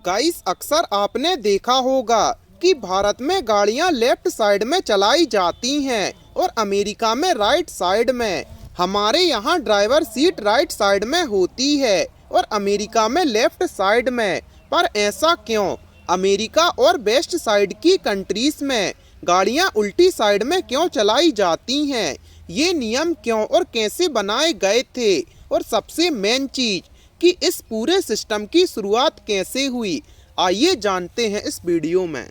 Guys, अक्सर आपने देखा होगा कि भारत में गाड़ियां लेफ्ट साइड में चलाई जाती हैं और अमेरिका में राइट साइड में। हमारे यहाँ ड्राइवर सीट राइट साइड में होती है और अमेरिका में लेफ्ट साइड में। पर ऐसा क्यों? अमेरिका और वेस्ट साइड की कंट्रीज में गाड़ियां उल्टी साइड में क्यों चलाई जाती हैं? ये नियम क्यों और कैसे बनाए गए थे? और सबसे मेन चीज कि इस पूरे सिस्टम की शुरुआत कैसे हुई, आइए जानते हैं इस वीडियो में।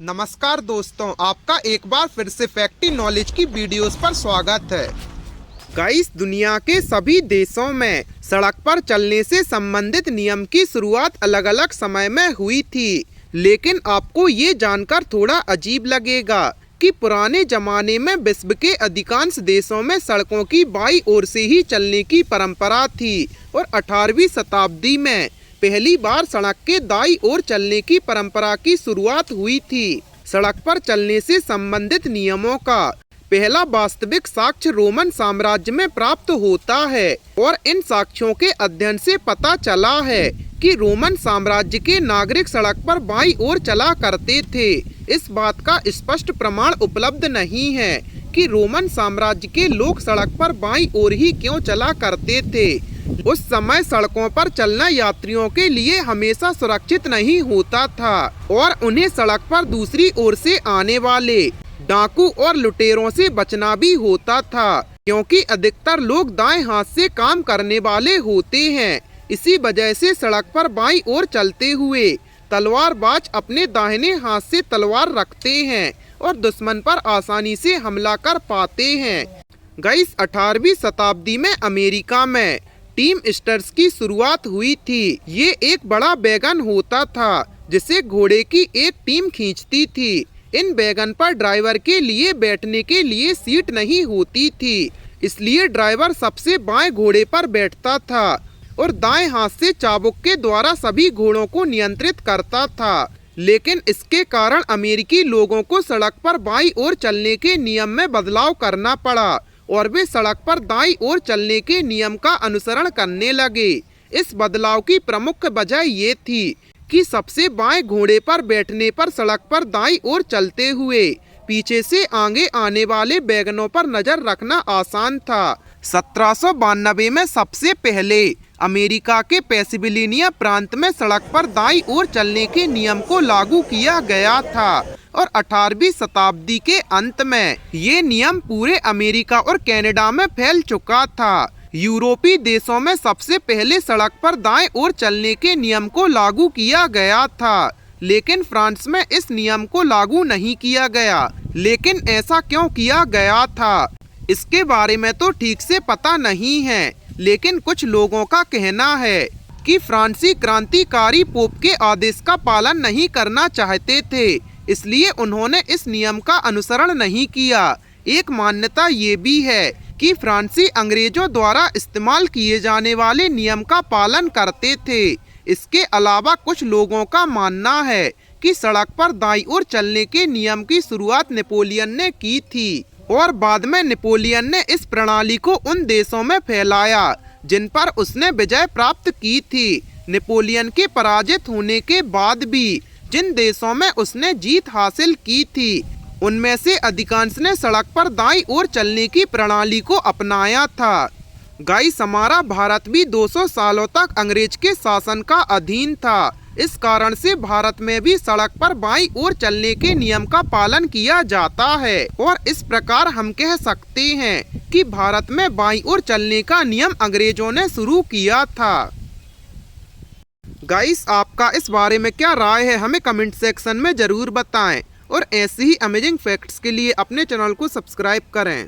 नमस्कार दोस्तों, आपका एक बार फिर से फैक्टी नॉलेज की वीडियोस पर स्वागत है। गाइस, दुनिया के सभी देशों में सड़क पर चलने से संबंधित नियम की शुरुआत अलग अलग समय में हुई थी, लेकिन आपको ये जानकर थोड़ा अजीब लगेगा कि पुराने जमाने में विश्व के अधिकांश देशों में सड़कों की बाईं ओर से ही चलने की परंपरा थी और 18वीं शताब्दी में पहली बार सड़क के दाईं ओर चलने की परंपरा की शुरुआत हुई थी। सड़क पर चलने से संबंधित नियमों का पहला वास्तविक साक्ष्य रोमन साम्राज्य में प्राप्त होता है और इन साक्ष्यों के अध्ययन से पता चला है कि रोमन साम्राज्य के नागरिक सड़क पर बाईं ओर चला करते थे। इस बात का स्पष्ट प्रमाण उपलब्ध नहीं है कि रोमन साम्राज्य के लोग सड़क पर बाईं ओर ही क्यों चला करते थे। उस समय सड़कों पर चलना यात्रियों के लिए हमेशा सुरक्षित नहीं होता था और उन्हें सड़क पर दूसरी ओर से आने वाले डाकू और लुटेरों से बचना भी होता था, क्योंकि अधिकतर लोग दाएं हाथ से काम करने वाले होते हैं। इसी वजह से सड़क पर बाईं ओर चलते हुए तलवारबाज अपने दाहिने हाथ से तलवार रखते हैं और दुश्मन पर आसानी से हमला कर पाते हैं। गाइस, 18वीं शताब्दी में अमेरिका में टीम स्टर्स की शुरुआत हुई थी। ये एक बड़ा वैगन होता था जिसे घोड़े की एक टीम खींचती थी। इन वैगन पर ड्राइवर के लिए बैठने के लिए सीट नहीं होती थी, इसलिए ड्राइवर सबसे बाएं घोड़े पर बैठता था और दाएं हाथ से चाबुक के द्वारा सभी घोड़ों को नियंत्रित करता था। लेकिन इसके कारण अमेरिकी लोगों को सड़क पर बाईं ओर चलने के नियम में बदलाव करना पड़ा और वे सड़क पर दाईं ओर चलने के नियम का अनुसरण करने लगे। इस बदलाव की प्रमुख वजह ये थी कि सबसे बाएं घोड़े पर बैठने पर सड़क पर दाईं ओर चलते हुए पीछे से आगे आने वाले वैगनों पर नजर रखना आसान था। 1792 में सबसे पहले अमेरिका के पेंसिल्वेनिया प्रांत में सड़क पर दाईं ओर चलने के नियम को लागू किया गया था और 18वीं शताब्दी के अंत में ये नियम पूरे अमेरिका और कनाडा में फैल चुका था। यूरोपीय देशों में सबसे पहले सड़क पर दाएं ओर चलने के नियम को लागू किया गया था, लेकिन फ्रांस में इस नियम को लागू नहीं किया गया। लेकिन ऐसा क्यों किया गया था, इसके बारे में तो ठीक से पता नहीं है, लेकिन कुछ लोगों का कहना है कि फ्रांसीसी क्रांतिकारी पोप के आदेश का पालन नहीं करना चाहते थे, इसलिए उन्होंने इस नियम का अनुसरण नहीं किया। एक मान्यता ये भी है कि फ्रांसीसी अंग्रेजों द्वारा इस्तेमाल किए जाने वाले नियम का पालन करते थे। इसके अलावा कुछ लोगों का मानना है कि सड़क पर दाईं ओर चलने के नियम की शुरुआत नेपोलियन ने की थी और बाद में नेपोलियन ने इस प्रणाली को उन देशों में फैलाया जिन पर उसने विजय प्राप्त की थी। नेपोलियन के पराजित होने के बाद भी जिन देशों में उसने जीत हासिल की थी, उनमें से अधिकांश ने सड़क पर दाईं ओर चलने की प्रणाली को अपनाया था। गाइस, हमारा भारत भी 200 सालों तक अंग्रेज के शासन का अधीन था। इस कारण से भारत में भी सड़क पर बाईं ओर चलने के नियम का पालन किया जाता है और इस प्रकार हम कह सकते हैं कि भारत में बाईं ओर चलने का नियम अंग्रेजों ने शुरू किया था। गाइस, आपका इस बारे में क्या राय है, हमें कमेंट सेक्शन में जरूर बताएं और ऐसे ही अमेजिंग फैक्ट्स के लिए अपने चैनल को सब्सक्राइब करें।